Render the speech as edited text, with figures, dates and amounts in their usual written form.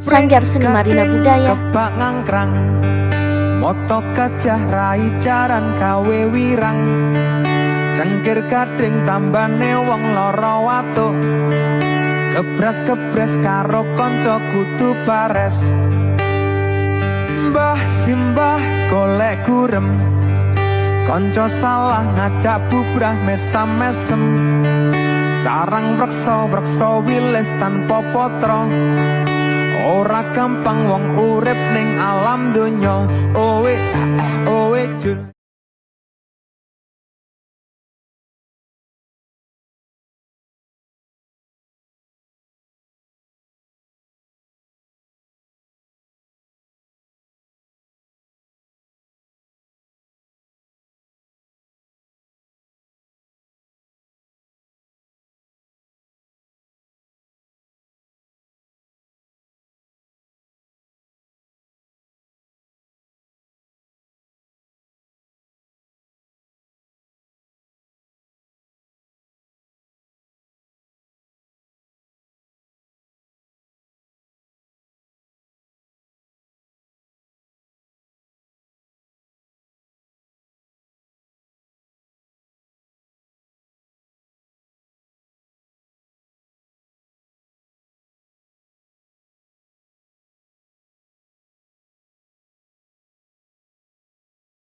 Sanggar Seni Marina Budaya Kebak ngangkrang moto gajah rai jaran kawe wirang cengkir gading tambane wong loro watuk gebras karo konco kudu bares mbah simbah golek gurem konco salah ngajak bubrah mesam-mesem carang wreksa wilis tanpa potro ora gampang wong urip ning alam donya owe jul